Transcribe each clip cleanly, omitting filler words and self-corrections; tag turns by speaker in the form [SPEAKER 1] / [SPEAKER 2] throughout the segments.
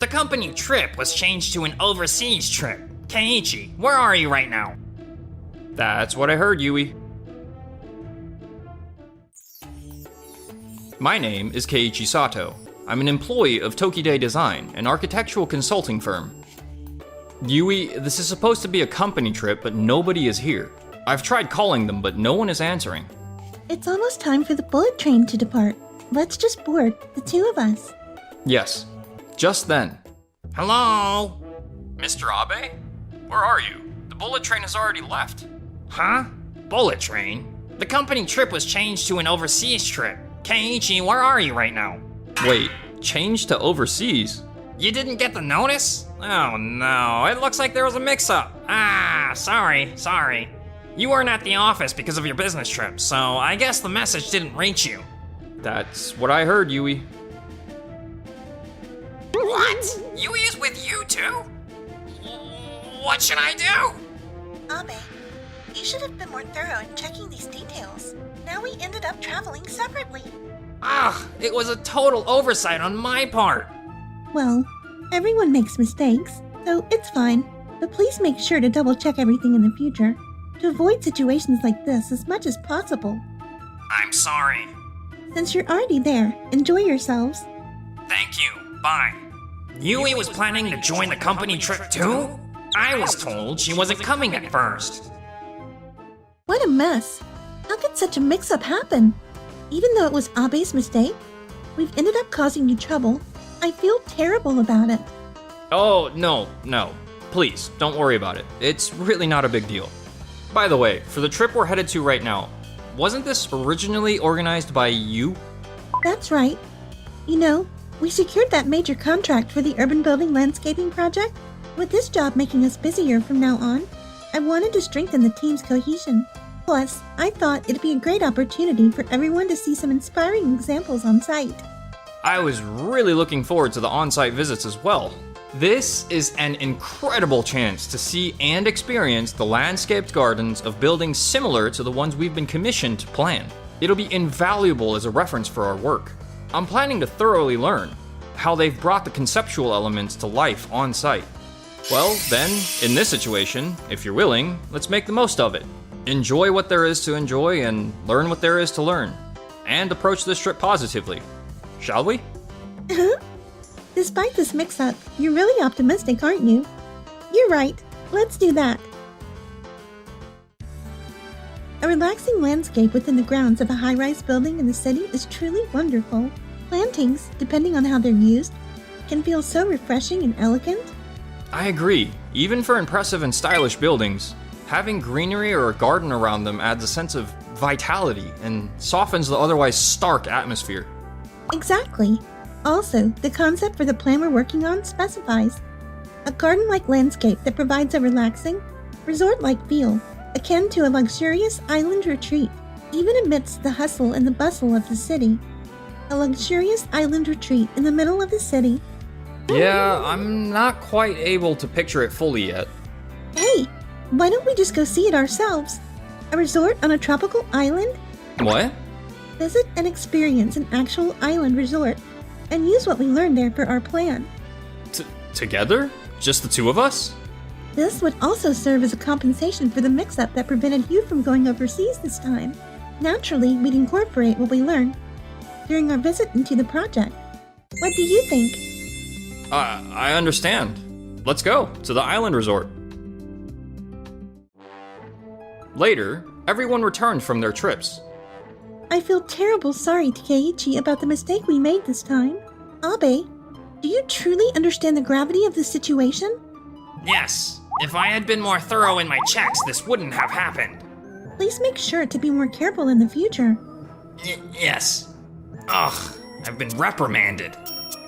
[SPEAKER 1] The company trip was changed to an overseas trip. Keiichi, where are you right now?
[SPEAKER 2] That's what I heard, Yui. My name is Keiichi Sato. I'm an employee of Tokide Design, an architectural consulting firm. Yui, this is supposed to be a company trip, but nobody is here. I've tried calling them, but no one is answering.
[SPEAKER 3] It's almost time for the bullet train to depart. Let's just board, the two of us.
[SPEAKER 2] Yes, just then.
[SPEAKER 1] Hello?
[SPEAKER 2] Mr. Abe? Where are you? The bullet train has already left.
[SPEAKER 1] Huh? Bullet train? The company trip was changed to an overseas trip. Keiichi, where are you right now?
[SPEAKER 2] Wait, changed to overseas?
[SPEAKER 1] You didn't get the notice? Oh no, it looks like there was a mix-up. Sorry. You weren't at the office because of your business trip, so I guess the message didn't reach you.
[SPEAKER 2] That's what I heard, Yui.
[SPEAKER 1] What? Yui is with you too? What should I do?
[SPEAKER 3] Abe, you should have been more thorough in checking these details. Now we ended up traveling separately.
[SPEAKER 1] It was a total oversight on my part.
[SPEAKER 3] Well, everyone makes mistakes, so it's fine. But please make sure to double check everything in the future to avoid situations like this as much as possible.
[SPEAKER 1] I'm sorry.
[SPEAKER 3] Since you're already there, enjoy yourselves.
[SPEAKER 1] Thank you. Bye. Yui was planning to join the company trip too? I was told she wasn't coming at first.
[SPEAKER 3] What a mess. How could such a mix-up happen? Even though it was Abe's mistake, we've ended up causing you trouble. I feel terrible about it.
[SPEAKER 2] Oh, no. Please, don't worry about it. It's really not a big deal. By the way, for the trip we're headed to right now, wasn't this originally organized by you?
[SPEAKER 3] That's right. You know, we secured that major contract for the urban building landscaping project. With this job making us busier from now on, I wanted to strengthen the team's cohesion. Plus, I thought it'd be a great opportunity for everyone to see some inspiring examples on site.
[SPEAKER 2] I was really looking forward to the on-site visits as well. This is an incredible chance to see and experience the landscaped gardens of buildings similar to the ones we've been commissioned to plan. It'll be invaluable as a reference for our work. I'm planning to thoroughly learn how they've brought the conceptual elements to life on site. Well, then, in this situation, if you're willing, let's make the most of it. Enjoy what there is to enjoy and learn what there is to learn. And approach this trip positively. Shall we?
[SPEAKER 3] Despite this mix-up, you're really optimistic, aren't you? You're right. Let's do that. A relaxing landscape within the grounds of a high-rise building in the city is truly wonderful. Plantings, depending on how they're used, can feel so refreshing and elegant.
[SPEAKER 2] I agree. Even for impressive and stylish buildings, having greenery or a garden around them adds a sense of vitality and softens the otherwise stark atmosphere.
[SPEAKER 3] Exactly. Also, the concept for the plan we're working on specifies a garden-like landscape that provides a relaxing, resort-like feel, akin to a luxurious island retreat, even amidst the hustle and the bustle of the city. A luxurious island retreat in the middle of the city.
[SPEAKER 2] Yeah, I'm not quite able to picture it fully yet.
[SPEAKER 3] Hey, why don't we just go see it ourselves? A resort on a tropical island?
[SPEAKER 2] What?
[SPEAKER 3] Visit and experience an actual island resort, and use what we learned there for our plan.
[SPEAKER 2] Together? Just the two of us?
[SPEAKER 3] This would also serve as a compensation for the mix-up that prevented you from going overseas this time. Naturally, we'd incorporate what we learned during our visit into the project. What do you think?
[SPEAKER 2] I understand. Let's go to the island resort. Later, everyone returned from their trips.
[SPEAKER 3] I feel terrible sorry to Keiichi about the mistake we made this time. Abe, do you truly understand the gravity of the situation?
[SPEAKER 1] Yes. If I had been more thorough in my checks, this wouldn't have happened.
[SPEAKER 3] Please make sure to be more careful in the future.
[SPEAKER 1] Yes. I've been reprimanded.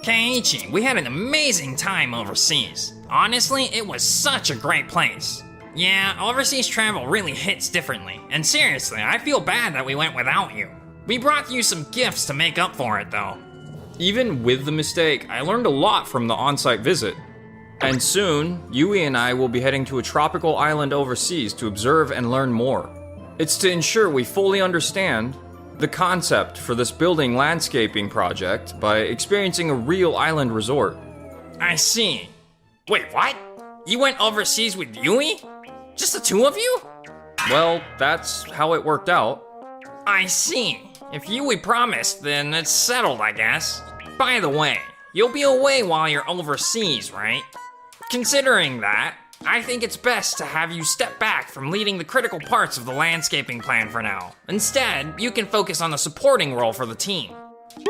[SPEAKER 1] Keiichi, we had an amazing time overseas. Honestly, it was such a great place. Yeah, overseas travel really hits differently. And seriously, I feel bad that we went without you. We brought you some gifts to make up for it, though.
[SPEAKER 2] Even with the mistake, I learned a lot from the on-site visit. And soon, Yui and I will be heading to a tropical island overseas to observe and learn more. It's to ensure we fully understand the concept for this building landscaping project by experiencing a real island resort.
[SPEAKER 1] I see. Wait, what? You went overseas with Yui? Just the two of you?
[SPEAKER 2] Well, that's how it worked out.
[SPEAKER 1] I see. If Yui promised, then it's settled, I guess. By the way, you'll be away while you're overseas, right? Considering that, I think it's best to have you step back from leading the critical parts of the landscaping plan for now. Instead, you can focus on the supporting role for the team.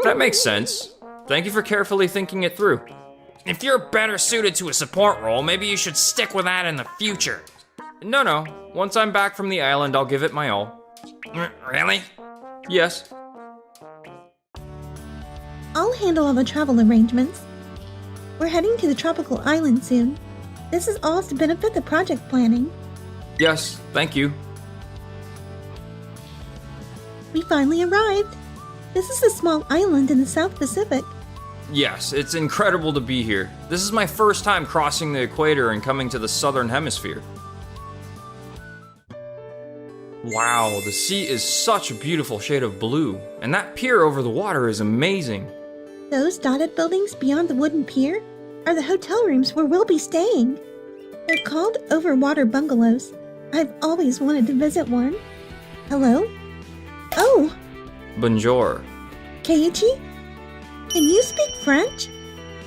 [SPEAKER 2] That makes sense. Thank you for carefully thinking it through.
[SPEAKER 1] If you're better suited to a support role, maybe you should stick with that in the future.
[SPEAKER 2] No. Once I'm back from the island, I'll give it my all.
[SPEAKER 1] Really?
[SPEAKER 2] Yes.
[SPEAKER 3] I'll handle all the travel arrangements. We're heading to the tropical island soon. This is all to benefit the project planning.
[SPEAKER 2] Yes, thank you.
[SPEAKER 3] We finally arrived. This is a small island in the South Pacific.
[SPEAKER 2] Yes, it's incredible to be here. This is my first time crossing the equator and coming to the southern hemisphere. Wow, the sea is such a beautiful shade of blue, and that pier over the water is amazing.
[SPEAKER 3] Those dotted buildings beyond the wooden pier are the hotel rooms where we'll be staying. They're called overwater bungalows. I've always wanted to visit one. Hello? Oh,
[SPEAKER 2] Bonjour.
[SPEAKER 3] Keiichi? Can you speak French?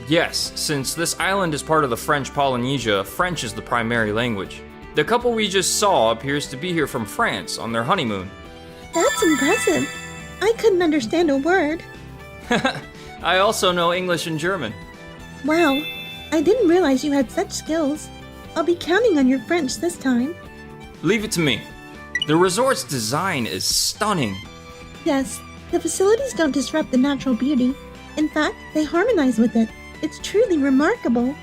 [SPEAKER 2] Yes, since this island is part of the French Polynesia, French is the primary language. The couple we just saw appears to be here from France on their honeymoon.
[SPEAKER 3] That's impressive. I couldn't understand a word.
[SPEAKER 2] I also know English and German.
[SPEAKER 3] Wow, I didn't realize you had such skills. I'll be counting on your French this time.
[SPEAKER 2] Leave it to me. The resort's design is stunning.
[SPEAKER 3] Yes, the facilities don't disrupt the natural beauty. In fact, they harmonize with it. It's truly remarkable.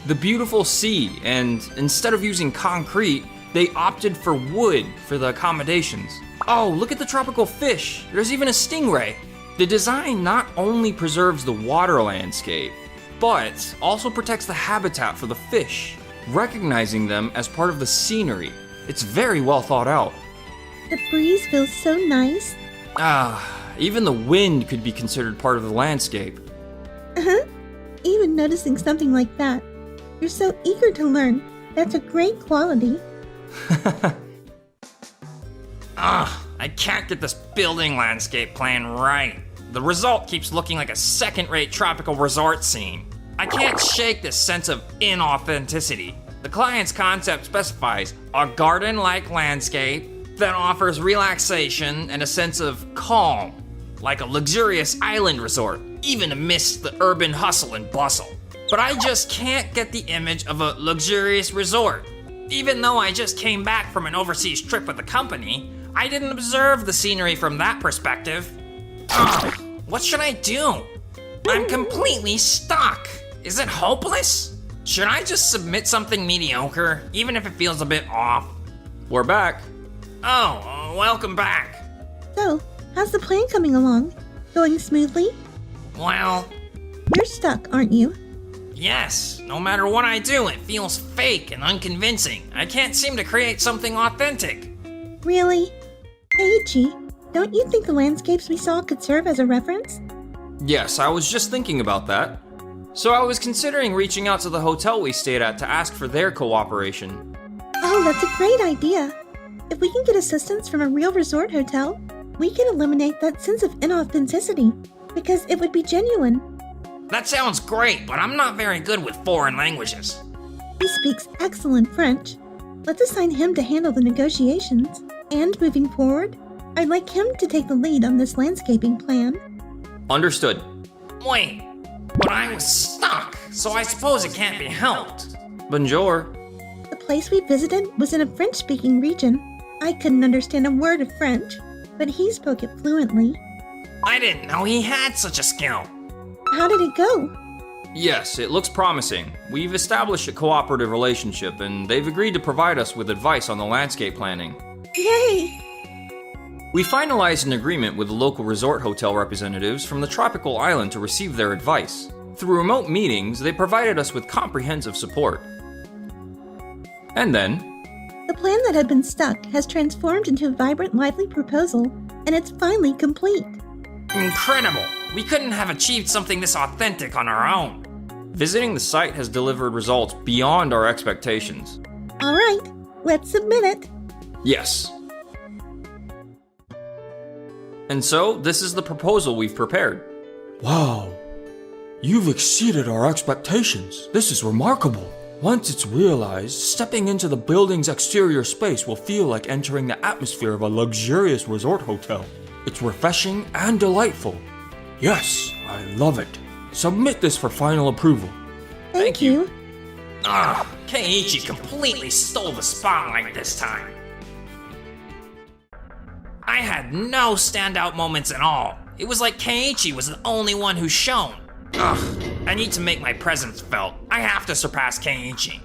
[SPEAKER 2] The beautiful sea, and instead of using concrete, they opted for wood for the accommodations. Oh, look at the tropical fish. There's even a stingray. The design not only preserves the water landscape, but also protects the habitat for the fish, recognizing them as part of the scenery. It's very well thought out.
[SPEAKER 3] The breeze feels so nice.
[SPEAKER 2] Even the wind could be considered part of the landscape.
[SPEAKER 3] Even noticing something like that. You're so eager to learn. That's a great quality.
[SPEAKER 1] I can't get this building landscape plan right. The result keeps looking like a second-rate tropical resort scene. I can't shake this sense of inauthenticity. The client's concept specifies a garden-like landscape that offers relaxation and a sense of calm, like a luxurious island resort, even amidst the urban hustle and bustle. But I just can't get the image of a luxurious resort. Even though I just came back from an overseas trip with the company, I didn't observe the scenery from that perspective. What should I do? I'm completely stuck. Is it hopeless? Should I just submit something mediocre, even if it feels a bit off?
[SPEAKER 2] We're back.
[SPEAKER 1] Oh, welcome back.
[SPEAKER 3] So, how's the plan coming along? Going smoothly?
[SPEAKER 1] Well,
[SPEAKER 3] You're stuck, aren't you?
[SPEAKER 1] yes. No matter what I do, it feels fake and unconvincing. I can't seem to create something authentic.
[SPEAKER 3] Really? Keiichi, don't you think the landscapes we saw could serve as a reference?
[SPEAKER 2] Yes, I was just thinking about that. So I was considering reaching out to the hotel we stayed at to ask for their cooperation.
[SPEAKER 3] Oh, that's a great idea. If we can get assistance from a real resort hotel, we can eliminate that sense of inauthenticity, because it would be genuine.
[SPEAKER 1] That sounds great, but I'm not very good with foreign languages.
[SPEAKER 3] He speaks excellent French. Let's assign him to handle the negotiations. And moving forward, I'd like him to take the lead on this landscaping plan.
[SPEAKER 2] Understood.
[SPEAKER 1] Wait, but I was stuck, so I suppose it can't be helped.
[SPEAKER 2] Bonjour.
[SPEAKER 3] The place we visited was in a French-speaking region. I couldn't understand a word of French, but he spoke it fluently.
[SPEAKER 1] I didn't know he had such a skill.
[SPEAKER 3] How did it go?
[SPEAKER 2] Yes, it looks promising. We've established a cooperative relationship, and they've agreed to provide us with advice on the landscape planning.
[SPEAKER 3] Yay!
[SPEAKER 2] We finalized an agreement with the local resort hotel representatives from the tropical island to receive their advice. Through remote meetings, they provided us with comprehensive support. And then,
[SPEAKER 3] The plan that had been stuck has transformed into a vibrant, lively proposal, and it's finally complete.
[SPEAKER 1] Incredible! We couldn't have achieved something this authentic on our own.
[SPEAKER 2] Visiting the site has delivered results beyond our expectations.
[SPEAKER 3] All right, let's submit it.
[SPEAKER 2] Yes. And so, this is the proposal we've prepared.
[SPEAKER 4] Wow, you've exceeded our expectations. This is remarkable. Once it's realized, stepping into the building's exterior space will feel like entering the atmosphere of a luxurious resort hotel. It's refreshing and delightful. Yes, I love it. Submit this for final approval.
[SPEAKER 3] Thank you.
[SPEAKER 1] Keiichi completely stole the spotlight this time. I had no standout moments at all. It was like Keiichi was the only one who shone. I need to make my presence felt. I have to surpass Keiichi.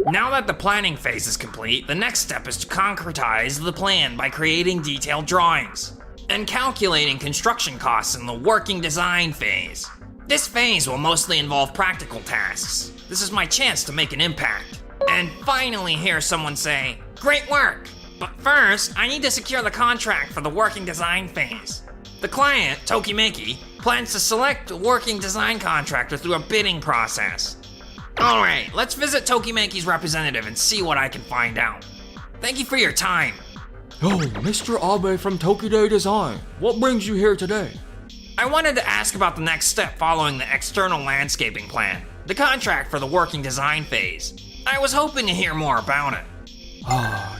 [SPEAKER 1] Now that the planning phase is complete, the next step is to concretize the plan by creating detailed drawings and calculating construction costs in the working design phase. This phase will mostly involve practical tasks. This is my chance to make an impact. And finally hear someone say, "Great work!" But first, I need to secure the contract for the working design phase. The client, Tokimeki, plans to select a working design contractor through a bidding process. Alright, let's visit Tokimeki's representative and see what I can find out. Thank you for your time.
[SPEAKER 4] Oh, Mr. Abe from Tokide Design, what brings you here today?
[SPEAKER 1] I wanted to ask about the next step following the external landscaping plan, the contract for the working design phase. I was hoping to hear more about it.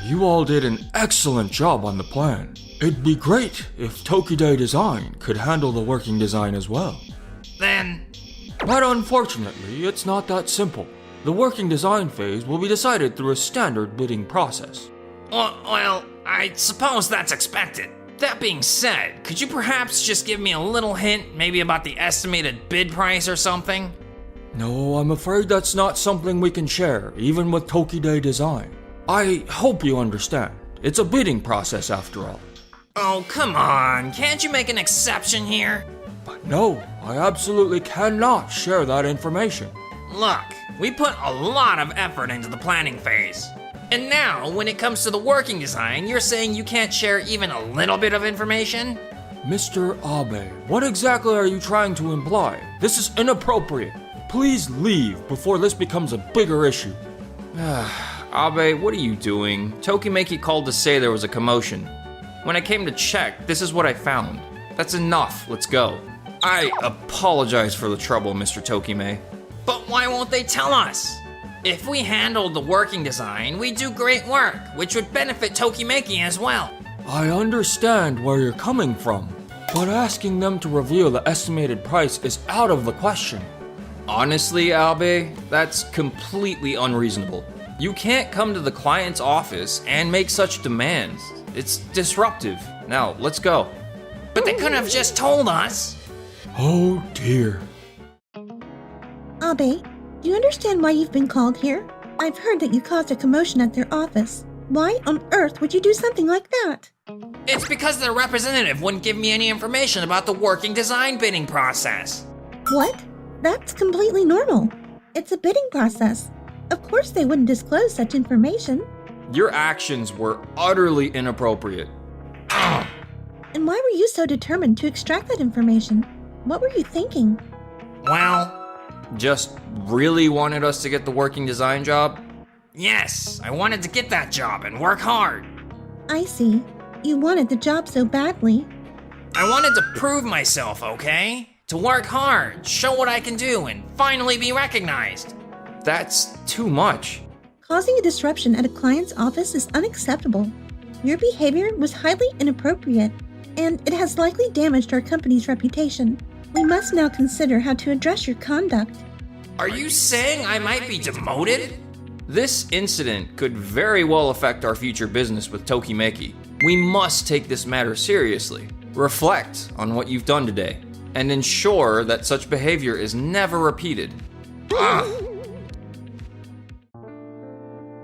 [SPEAKER 4] You all did an excellent job on the plan. It'd be great if Tokide Design could handle the working design as well.
[SPEAKER 1] Then,
[SPEAKER 4] But unfortunately, it's not that simple. The working design phase will be decided through a standard bidding process.
[SPEAKER 1] well, I suppose that's expected. That being said, could you perhaps just give me a little hint, maybe about the estimated bid price or something?
[SPEAKER 4] No, I'm afraid that's not something we can share, even with Tokide Design. I hope you understand. It's a bidding process after all.
[SPEAKER 1] Oh, come on, can't you make an exception here?
[SPEAKER 4] But no, I absolutely cannot share that information.
[SPEAKER 1] Look, we put a lot of effort into the planning phase. And now, when it comes to the working design, you're saying you can't share even a little bit of information?
[SPEAKER 4] Mr. Abe, what exactly are you trying to imply? This is inappropriate. Please leave before this becomes a bigger issue.
[SPEAKER 2] Abe, what are you doing? Tokimeki called to say there was a commotion. When I came to check, this is what I found. That's enough, let's go. I apologize for the trouble, Mr. Tokime.
[SPEAKER 1] But why won't they tell us? If we handled the working design, we'd do great work, which would benefit Tokimeki as well.
[SPEAKER 4] I understand where you're coming from, but asking them to reveal the estimated price is out of the question.
[SPEAKER 2] Honestly, Abe, that's completely unreasonable. You can't come to the client's office and make such demands. It's disruptive. Now, let's go.
[SPEAKER 1] But they could have just told us.
[SPEAKER 4] Oh dear.
[SPEAKER 3] Abe, do you understand why you've been called here? I've heard that you caused a commotion at their office. Why on earth would you do something like that?
[SPEAKER 1] It's because their representative wouldn't give me any information about the working design bidding process.
[SPEAKER 3] What? That's completely normal. It's a bidding process. Of course they wouldn't disclose such information.
[SPEAKER 2] Your actions were utterly inappropriate.
[SPEAKER 3] And why were you so determined to extract that information? What were you thinking?
[SPEAKER 1] Well,
[SPEAKER 2] Just really wanted us to get the working design job?
[SPEAKER 1] yes, I wanted to get that job and work hard.
[SPEAKER 3] I see. You wanted the job so badly.
[SPEAKER 1] I wanted to prove myself, okay? To work hard, show what I can do, and finally be recognized.
[SPEAKER 2] That's too much.
[SPEAKER 3] Causing a disruption at a client's office is unacceptable. Your behavior was highly inappropriate, and it has likely damaged our company's reputation. We must now consider how to address your conduct.
[SPEAKER 1] Are you saying I might be demoted?
[SPEAKER 2] This incident could very well affect our future business with Tokimeki. We must take this matter seriously, reflect on what you've done today, and ensure that such behavior is never repeated.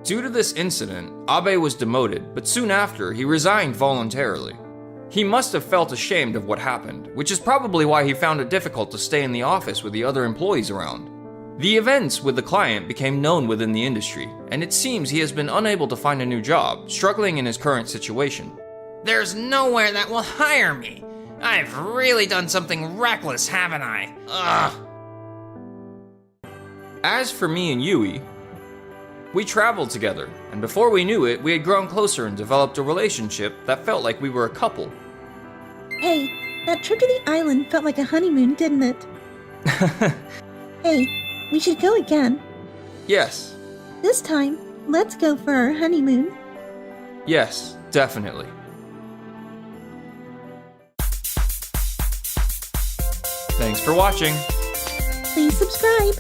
[SPEAKER 2] Due to this incident, Abe was demoted, but soon after, he resigned voluntarily. He must have felt ashamed of what happened, which is probably why he found it difficult to stay in the office with the other employees around. The events with the client became known within the industry, and it seems he has been unable to find a new job, struggling in his current situation.
[SPEAKER 1] There's nowhere that will hire me. I've really done something reckless, haven't I? Ugh.
[SPEAKER 2] As for me and Yui, we traveled together, and before we knew it, we had grown closer and developed a relationship that felt like we were a couple.
[SPEAKER 3] Hey, that trip to the island felt like a honeymoon, didn't it? Hey, we should go again.
[SPEAKER 2] Yes,
[SPEAKER 3] This time, let's go for our honeymoon.
[SPEAKER 2] yes, definitely. Thanks for watching.
[SPEAKER 3] Please subscribe.